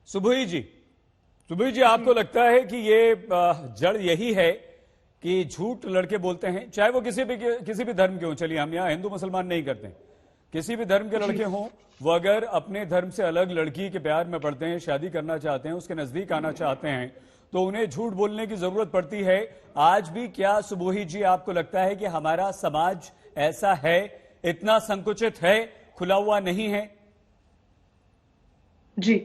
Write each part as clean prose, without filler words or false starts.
सुबुही जी, सुबुही जी, आपको लगता है कि ये जड़ यही है कि झूठ लड़के बोलते हैं, चाहे वो किसी भी धर्म के हों। चलिए, हम यहाँ हिंदू मुसलमान नहीं करते, किसी भी धर्म के लड़के हों, वो अगर अपने धर्म से अलग लड़की के प्यार में पड़ते हैं, शादी करना चाहते हैं, उसके नजदीक आना चाहते हैं, तो उन्हें झूठ बोलने की जरूरत पड़ती है आज भी। क्या सुबुही जी आपको लगता है कि हमारा समाज ऐसा है, इतना संकुचित है, खुला हुआ नहीं है? जी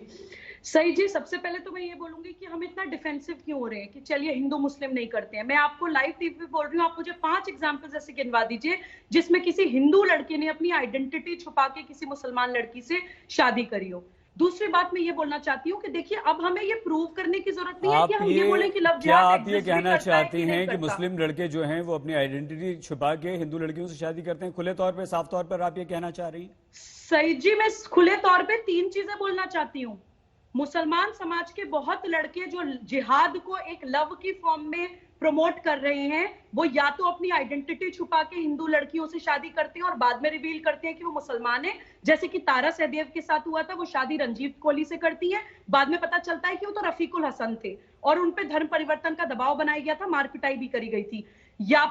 सही जी, सबसे पहले तो मैं ये बोलूंगी कि हम इतना डिफेंसिव क्यों हो रहे हैं कि चलिए हिंदू मुस्लिम नहीं करते हैं। मैं आपको लाइव टीवी पे बोल रही हूँ, आप मुझे 5 एग्जांपल्स ऐसे गिनवा दीजिए जिसमें किसी हिंदू लड़के ने अपनी आइडेंटिटी छुपा के किसी मुसलमान लड़की से शादी करी हो। दूसरी बात मैं ये बोलना चाहती हूँ कि देखिए, अब हमें ये प्रूव करने की जरूरत नहीं है कि हम ये बोलें कि लव क्या जिहाद आप ये कहना चाहती हैं कि करता। मुस्लिम लड़के जो हैं वो अपनी आइडेंटिटी छुपा के हिंदू लड़कियों से शादी करते हैं? खुले तौर पे, साफ तौर पर आप ये कहना चाह रही हैं? सही जी, मैं खुले तौर पे 3 चीजें बोलना चाहती हूँ। मुसलमान समाज के बहुत लड़के जो जिहाद को एक लव की फॉर्म में प्रमोट कर रहे हैं, वो या तो अपनी आइडेंटिटी छुपा के हिंदू लड़कियों से शादी करते हैं और बाद में रिवील करते हैं कि वो मुसलमान है, जैसे कि तारा सहदेव के साथ हुआ था। वो शादी रंजीत कोहली से करती है, बाद में पता चलता है कि वो तो रफीकुल हसन थे और उन पे धर्म परिवर्तन का दबाव बनाया गया था, मार पिटाई भी करी गई थी। या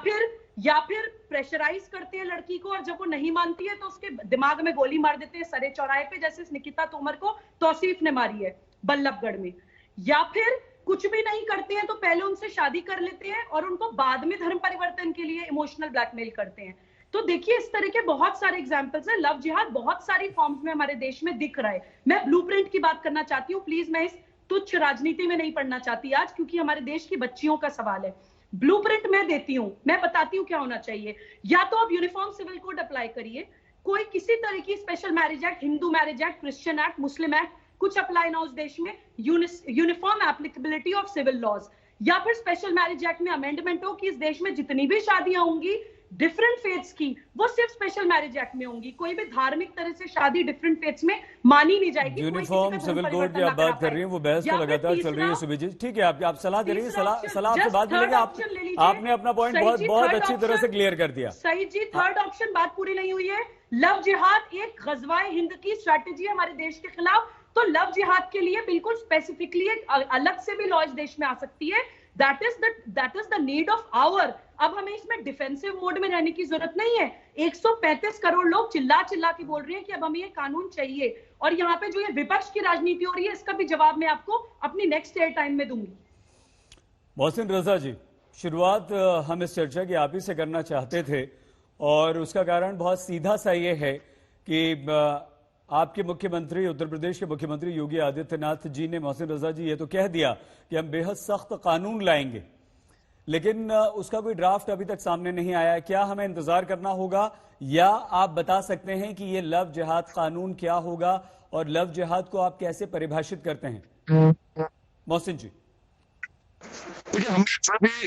फिर प्रेशराइज करते हैं लड़की को और जब वो नहीं मानती है तो उसके दिमाग में गोली मार देते हैं सरे चौराहे पे, जैसे निकिता तोमर को तौसीफ ने मारी है बल्लभगढ़ में। या फिर कुछ भी नहीं करते हैं तो पहले उनसे शादी कर लेते हैं और उनको बाद में धर्म परिवर्तन के लिए इमोशनल ब्लैकमेल करते हैं। तो देखिए, इस तरह के बहुत सारे एग्जांपल्स हैं। लव जिहाद बहुत सारी फॉर्म्स में हमारे देश में दिख रहा है। मैं ब्लूप्रिंट की बात करना चाहती हूँ, प्लीज। मैं इस तुच्छ राजनीति में नहीं पढ़ना चाहती आज, क्योंकि हमारे देश की बच्चियों का सवाल है। ब्लूप्रिंट मैं देती हूं, मैं बताती हूं क्या होना चाहिए। या तो आप यूनिफॉर्म सिविल कोड अप्लाई करिए, कोई किसी तरह की special marriage act, Hindu marriage act, Christian act, Muslim act, कुछ अप्लाई ना उस देश में, uniform applicability of civil laws. या फिर स्पेशल मैरिज एक्ट में अमेंडमेंट हो कि इस देश में जितनी भी शादियां होंगी डिफरेंट फेथ्स की, वो सिर्फ स्पेशल मैरिज एक्ट में होंगी। कोई भी धार्मिक तरह से शादी डिफरेंट फेथ्स में मानी नहीं जाएगी। यूनिफॉर्म सिविल कोड की आप बात कर रही हैं, वो बहस तो लगातार चल रही है सुबह जी। ठीक है, आप सलाह दे रही है, सलाह आपसे बात मिलेगी। आपने अपना पॉइंट बहुत अच्छी तरह से क्लियर कर दिया। सही जी, थर्ड ऑप्शन, बात पूरी नहीं हुई है। लव जिहाद एक गजवाए हिंद की स्ट्रैटेजी है हमारे देश के खिलाफ। तो लव जिहाद के लिए बिल्कुल स्पेसिफिकली एक अलग से भी लॉ इस देश में आ सकती है। That is the need of hour. अब हमें इसमें डिफेंसिव मोड में रहने की जरूरत नहीं है। 135 करोड़ लोग चिल्ला चिल्ला के बोल रहे हैं कि अब हमें ये कानून चाहिए, और यहाँ पे जो ये विपक्ष की राजनीति हो रही है, इसका भी जवाब मैं आपको अपनी नेक्स्ट एयर टाइम में दूंगी। मोहसिन रजा जी, शुरुआत हम इस चर्चा की आप ही से करना चाहते थे, और उसका कारण बहुत सीधा सा ये है कि आपके मुख्यमंत्री, उत्तर प्रदेश के मुख्यमंत्री योगी आदित्यनाथ जी ने, मोहसिन रजा जी, ये तो कह दिया कि हम बेहद सख्त कानून लाएंगे, लेकिन उसका कोई ड्राफ्ट अभी तक सामने नहीं आया है। क्या हमें इंतजार करना होगा, या आप बता सकते हैं कि ये लव जिहाद कानून क्या होगा और लव जिहाद को आप कैसे परिभाषित करते हैं? मोहसिन जी।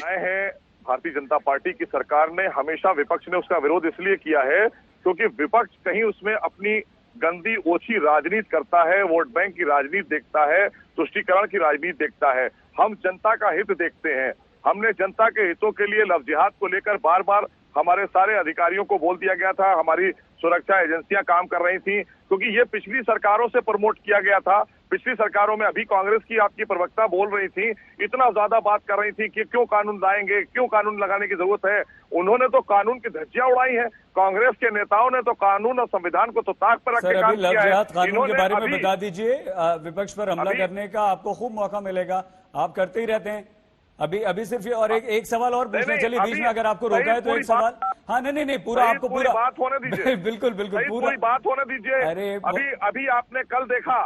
आए हैं भारतीय जनता पार्टी की सरकार ने, हमेशा विपक्ष ने उसका विरोध इसलिए किया है क्योंकि विपक्ष कहीं उसमें अपनी गंदी ओछी राजनीति करता है, वोट बैंक की राजनीति देखता है, तुष्टीकरण की राजनीति देखता है। हम जनता का हित देखते हैं। हमने जनता के हितों के लिए लव जिहाद को लेकर बार बार हमारे सारे अधिकारियों को बोल दिया गया था। हमारी सुरक्षा एजेंसियां काम कर रही थी, क्योंकि ये पिछली सरकारों से प्रमोट किया गया था। पिछली सरकारों में, अभी कांग्रेस की आपकी प्रवक्ता बोल रही थी, इतना ज्यादा बात कर रही थी कि क्यों कानून लाएंगे, क्यों कानून लगाने की जरूरत है। उन्होंने तो कानून की धज्जियां उड़ाई है। कांग्रेस के नेताओं ने तो कानून और संविधान को तो ताक पर रख के काम किया है। लव जिहाद कानून के बारे में बता दीजिए। विपक्ष पर हमला करने का आपको खूब मौका मिलेगा, आप करते ही रहते हैं। अभी सिर्फ और एक सवाल और पूछना, चलिए बीच में अगर आपको रोका है तो एक सवाल। हाँ, नहीं, पूरा आपको पूरा बात होने दीजिए। बिल्कुल पूरी बात होने दीजिए। अरे अभी आपने कल देखा,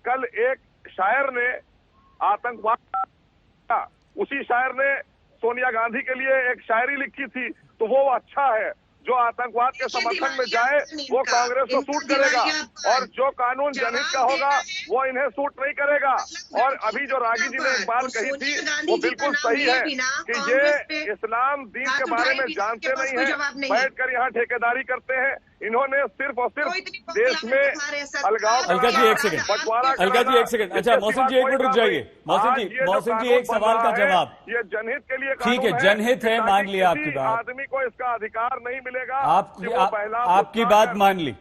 कल एक शायर ने आतंकवाद, उसी शायर ने सोनिया गांधी के लिए एक शायरी लिखी थी, तो वो अच्छा है। जो आतंकवाद के समर्थन में जाए वो कांग्रेस को सूट करेगा, और जो कानून जनहित का होगा वो इन्हें सूट नहीं करेगा। और अभी जो रागी जी ने एक बात कही थी वो बिल्कुल सही है कि ये इस्लाम दीन के बारे में जानते नहीं है, बैठकर यहाँ ठेकेदारी करते हैं। इन्होंने सिर्फ और सिर्फ देश में अलगाव। अलका जी एक सेकंड, अच्छा मोहसिन जी एक मिनट रुक जाइए। मोहसिन जी एक सवाल का जवाब। ये जनहित के लिए ठीक है, जनहित है, मान लिया आपकी बात। आदमी को इसका अधिकार नहीं मिलेगा। आपकी बात मान ली।